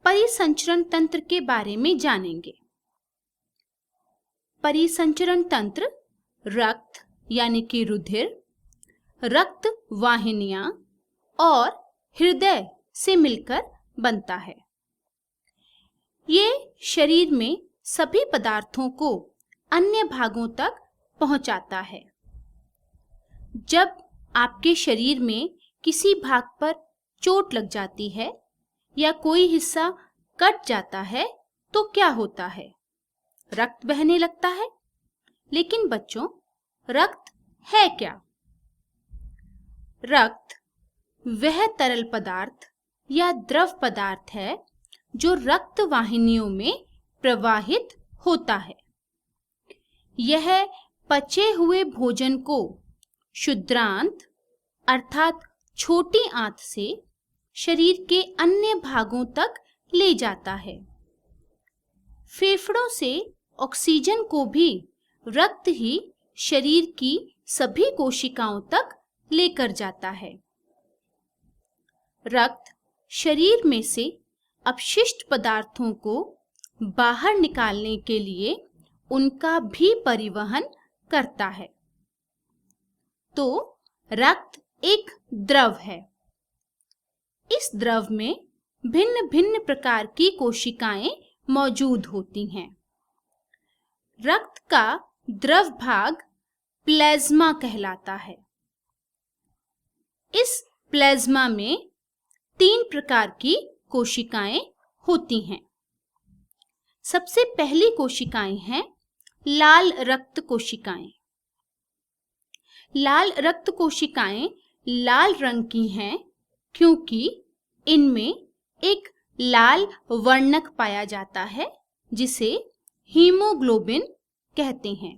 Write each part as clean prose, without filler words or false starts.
परिसंचरण तंत्र के बारे में जानेंगे। परिसंचरण तंत्र रक्त यानी कि रुधिर, रक्त वाहिनियां और हृदय से मिलकर बनता है। ये शरीर में सभी पदार्थों को अन्य भागों तक पहुंचाता है। जब आपके शरीर में किसी भाग पर चोट लग जाती है या कोई हिस्सा कट जाता है तो क्या होता है? रक्त बहने लगता है। लेकिन बच्चों, रक्त है क्या? रक्त वह तरल पदार्थ या द्रव पदार्थ है जो रक्त वाहिनियों में प्रवाहित होता है। यह पचे हुए भोजन को क्षुद्रांत अर्थात छोटी आंत से शरीर के अन्य भागों तक ले जाता है। फेफड़ों से ऑक्सीजन को भी रक्त ही शरीर की सभी कोशिकाओं तक लेकर जाता है। रक्त शरीर में से अपशिष्ट पदार्थों को बाहर निकालने के लिए उनका भी परिवहन करता है। तो रक्त एक द्रव है। इस द्रव में भिन्न-भिन्न प्रकार की कोशिकाएं मौजूद होती हैं। रक्त का द्रव भाग प्लाज्मा कहलाता है। इस प्लाज्मा में 3 प्रकार की कोशिकाएं होती हैं। सबसे पहली कोशिकाएं हैं लाल रक्त कोशिकाएं। लाल रक्त कोशिकाएं लाल रंग की हैं क्योंकि इनमें एक लाल वर्णक पाया जाता है जिसे हीमोग्लोबिन कहते हैं।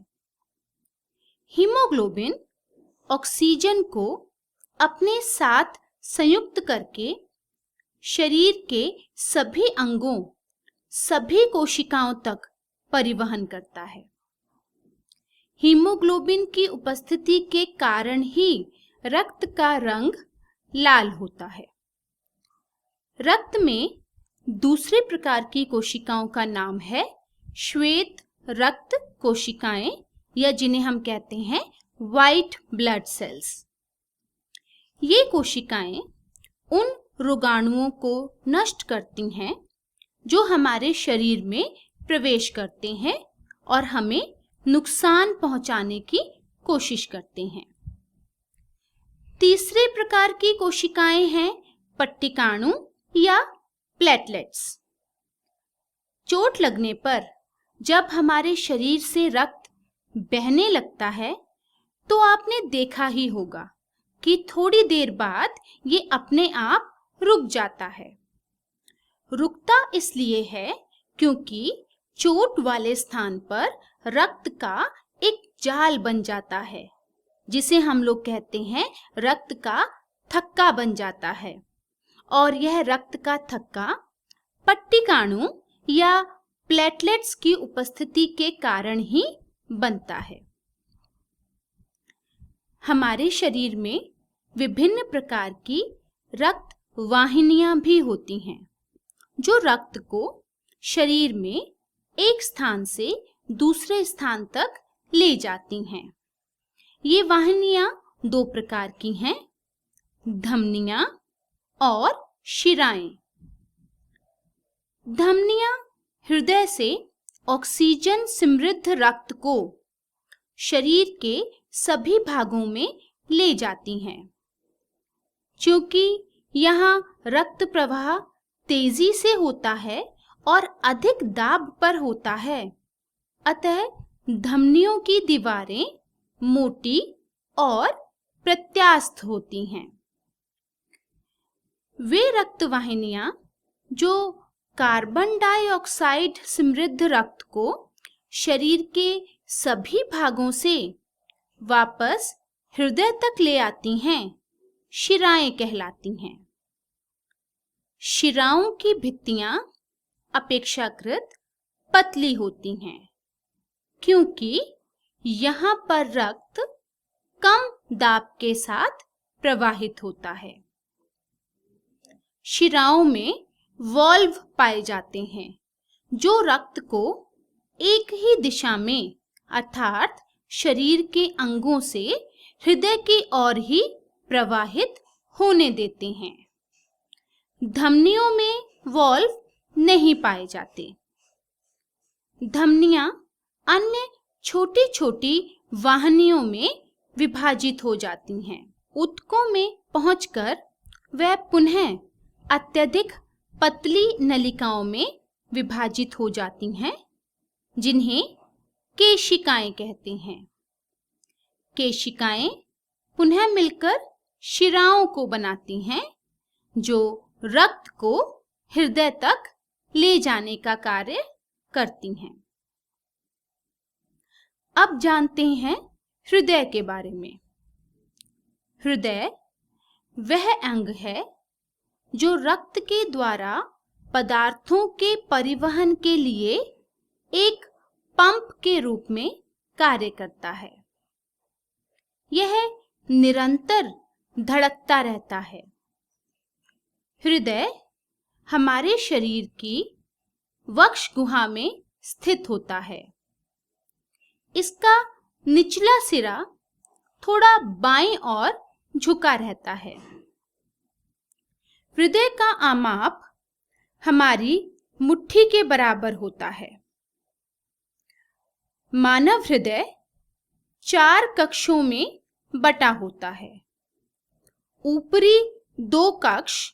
हीमोग्लोबिन ऑक्सीजन को अपने साथ संयुक्त करके शरीर के सभी अंगों, सभी कोशिकाओं तक परिवहन करता है। हीमोग्लोबिन की उपस्थिति के कारण ही रक्त का रंग लाल होता है। रक्त में दूसरे प्रकार की कोशिकाओं का नाम है श्वेत रक्त कोशिकाएं या जिन्हें हम कहते हैं व्हाइट ब्लड सेल्स। ये कोशिकाएं उन रोगाणुओं को नष्ट करती हैं जो हमारे शरीर में प्रवेश करते हैं और हमें नुकसान पहुंचाने की कोशिश करते हैं। तीसरे प्रकार की कोशिकाएं हैं पट्टिकाणु या प्लेटलेट्स। चोट लगने पर जब हमारे शरीर से रक्त बहने लगता है तो आपने देखा ही होगा कि थोड़ी देर बाद ये अपने आप रुक जाता है। रुकता इसलिए है क्योंकि चोट वाले स्थान पर रक्त का एक जाल बन जाता है जिसे हम लोग कहते हैं रक्त का थक्का बन जाता है। और यह रक्त का थक्का पट्टिकाणु या प्लेटलेट्स की उपस्थिति के कारण ही बनता है। हमारे शरीर में विभिन्न प्रकार की रक्त वाहिनियां भी होती हैं जो रक्त को शरीर में एक स्थान से दूसरे स्थान तक ले जाती हैं। ये वाहिनियां 2 प्रकार की हैं, धमनियां और शिराएं। धमनियां हृदय से ऑक्सीजन समृद्ध रक्त को शरीर के सभी भागों में ले जाती हैं। क्योंकि यहाँ रक्त प्रवाह तेजी से होता है और अधिक दाब पर होता है, अतः धमनियों की दीवारें मोटी और प्रत्यास्थ होती हैं। वे रक्त वाहिनियां जो कार्बन डाइऑक्साइड समृद्ध रक्त को शरीर के सभी भागों से वापस हृदय तक ले आती हैं, शिराएं कहलाती हैं। शिराओं की भित्तियां अपेक्षाकृत पतली होती हैं क्योंकि यहाँ पर रक्त कम दाब के साथ प्रवाहित होता है। शिराओं में वॉल्व पाए जाते हैं जो रक्त को एक ही दिशा में अर्थात शरीर के अंगों से हृदय की ओर ही प्रवाहित होने देते हैं। धमनियों में वॉल्व नहीं पाए जाते। धमनियां अन्य छोटी-छोटी वाहिनियों में विभाजित हो जाती हैं। ऊतकों में पहुंचकर वह पुनः अत्यधिक पतली नलिकाओं में विभाजित हो जाती हैं, जिन्हें केशिकाएं कहते हैं। केशिकाएं पुनः मिलकर शिराओं को बनाती हैं, जो रक्त को हृदय तक ले जाने का कार्य करती हैं। अब जानते हैं हृदय के बारे में। हृदय वह अंग है जो रक्त के द्वारा पदार्थों के परिवहन के लिए एक पंप के रूप में कार्य करता है। यह निरंतर धड़कता रहता है। हृदय हमारे शरीर की वक्ष गुहा में स्थित होता है। इसका निचला सिरा थोड़ा बाईं ओर झुका रहता है। हृदय का आमाप हमारी मुट्ठी के बराबर होता है। मानव हृदय 4 कक्षों में बटा होता है। ऊपरी 2 कक्ष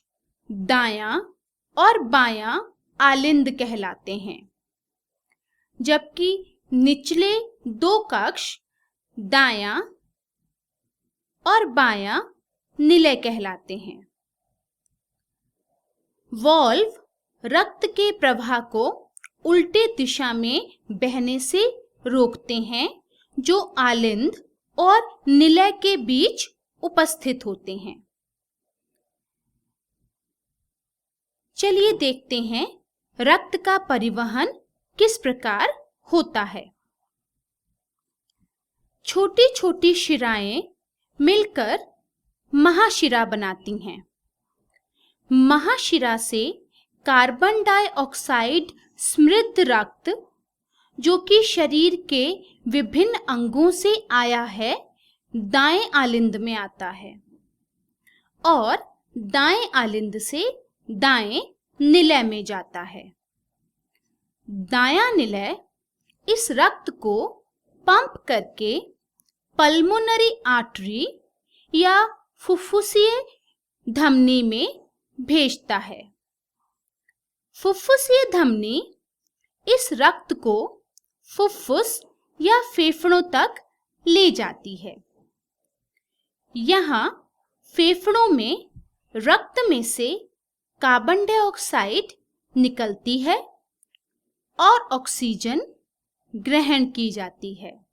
दायां और बायां आलिंद कहलाते हैं, जबकि निचले 2 कक्ष दायां और बायां निलय कहलाते हैं। वॉल्व रक्त के प्रवाह को उल्टे दिशा में बहने से रोकते हैं, जो आलिंद और निलय के बीच उपस्थित होते हैं। चलिए देखते हैं रक्त का परिवहन किस प्रकार होता है। छोटी-छोटी शिराएं मिलकर महाशिरा बनाती हैं। महाशिरा से कार्बन डाइऑक्साइड समृद्ध रक्त, जो कि शरीर के विभिन्न अंगों से आया है, दाएं आलिंद में आता है और दाएं आलिंद से दाएं निलय में जाता है। दायां निलय इस रक्त को पंप करके पल्मोनरी आर्टरी या फुफ्फुसीय धमनी में भेजता है। फुफ्फुसीय धमनी इस रक्त को फुफ्फुस या फेफड़ों तक ले जाती है। यहाँ फेफड़ों में रक्त में से कार्बन डाइऑक्साइड निकलती है और ऑक्सीजन ग्रहण की जाती है।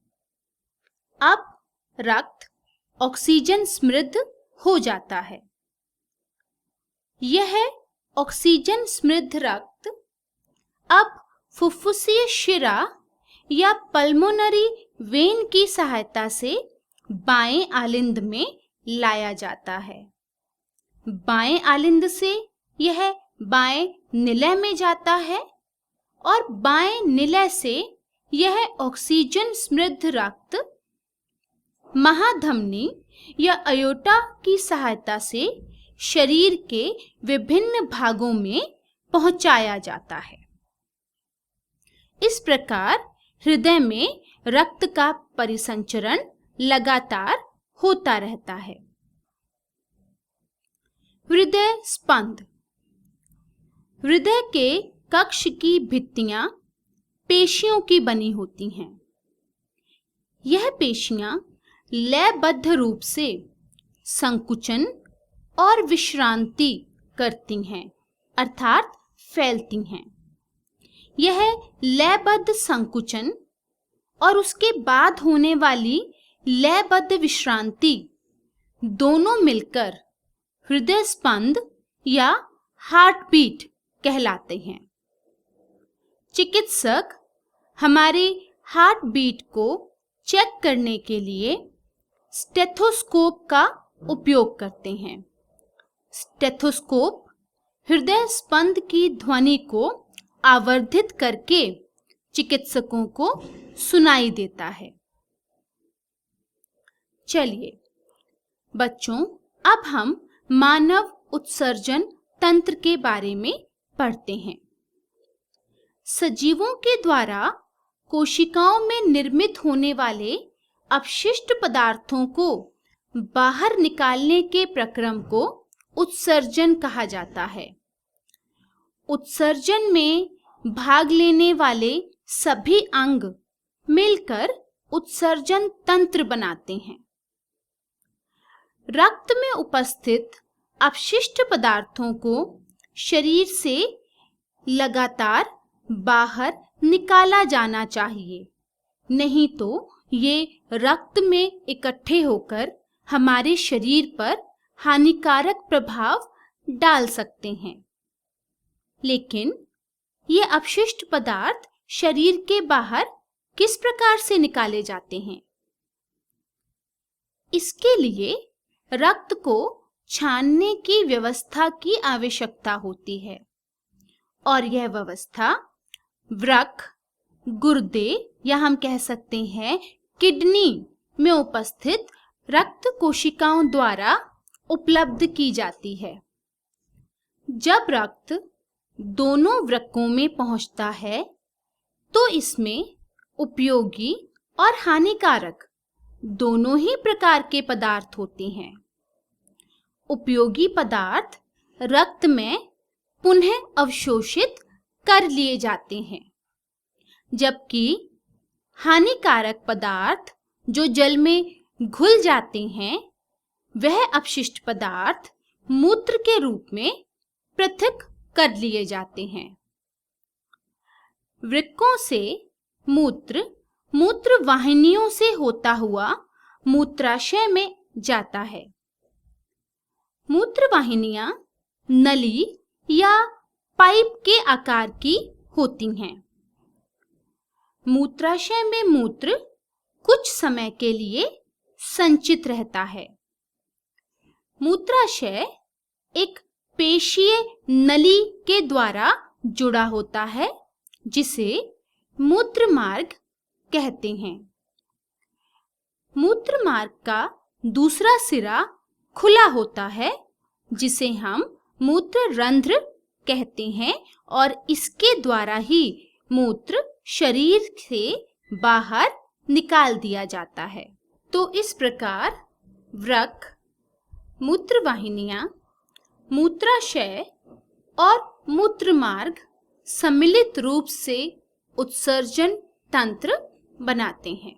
अब रक्त ऑक्सीजन समृद्ध हो जाता है। यह ऑक्सीजन समृद्ध रक्त अब फुफ्फुसीय शिरा या पल्मोनरी वेन की सहायता से बाएं आलिंद में लाया जाता है। बाएं आलिंद से यह बाएं निलय में जाता है और बाएं निलय से यह ऑक्सीजन समृद्ध रक्त महाधमनी या अयोटा की सहायता से शरीर के विभिन्न भागों में पहुंचाया जाता है। इस प्रकार हृदय में रक्त का परिसंचरण लगातार होता रहता है। हृदय स्पंद। हृदय के कक्ष की भित्तियां पेशियों की बनी होती हैं। यह पेशियां लयबद्ध रूप से संकुचन और विश्रांति करती हैं, अर्थात फैलती हैं। यह लयबद्ध संकुचन और उसके बाद होने वाली लयबद्ध विश्रांति दोनों मिलकर हृदय स्पंद या हार्ट बीट कहलाते हैं। चिकित्सक हमारे हार्ट बीट को चेक करने के लिए स्टेथोस्कोप का उपयोग करते हैं। स्टेथोस्कोप हृदय स्पंद की ध्वनि को आवर्धित करके चिकित्सकों को सुनाई देता है। चलिए बच्चों, अब हम मानव उत्सर्जन तंत्र के बारे में पढ़ते हैं। सजीवों के द्वारा कोशिकाओं में निर्मित होने वाले अपशिष्ट पदार्थों को बाहर निकालने के प्रक्रम को उत्सर्जन कहा जाता है। उत्सर्जन में भाग लेने वाले सभी अंग मिलकर उत्सर्जन तंत्र बनाते हैं। रक्त में उपस्थित अपशिष्ट पदार्थों को शरीर से लगातार बाहर निकाला जाना चाहिए, नहीं तो ये रक्त में इकट्ठे होकर हमारे शरीर पर हानिकारक प्रभाव डाल सकते हैं। लेकिन ये अपशिष्ट पदार्थ शरीर के बाहर किस प्रकार से निकाले जाते हैं? इसके लिए रक्त को छानने की व्यवस्था की आवश्यकता होती है और यह व्यवस्था वृक्क, गुर्दे या हम कह सकते हैं किडनी में उपस्थित रक्त कोशिकाओं द्वारा उपलब्ध की जाती है। जब रक्त दोनों वृक्कों में पहुंचता है तो इसमें उपयोगी और हानिकारक दोनों ही प्रकार के पदार्थ होते हैं। उपयोगी पदार्थ रक्त में पुनः अवशोषित कर लिए जाते हैं, जबकि हानिकारक पदार्थ जो जल में घुल जाते हैं वह अपशिष्ट पदार्थ मूत्र के रूप में पृथक कर लिए जाते हैं। वृक्कों से मूत्र मूत्र वाहिनियों से होता हुआ मूत्राशय में जाता है। मूत्र वाहिनियां नली या पाइप के आकार की होती हैं। मूत्राशय में मूत्र कुछ समय के लिए संचित रहता है। मूत्राशय एक पेशीय नली के द्वारा जुड़ा होता है जिसे मूत्र मार्ग कहते हैं। मूत्र मार्ग का दूसरा सिरा खुला होता है जिसे हम मूत्र रंध्र कहते हैं और इसके द्वारा ही मूत्र शरीर से बाहर निकाल दिया जाता है। तो इस प्रकार वृक्क, मूत्र वाहिनियां, मूत्राशय और मूत्र मार्ग सम्मिलित रूप से उत्सर्जन तंत्र बनाते हैं।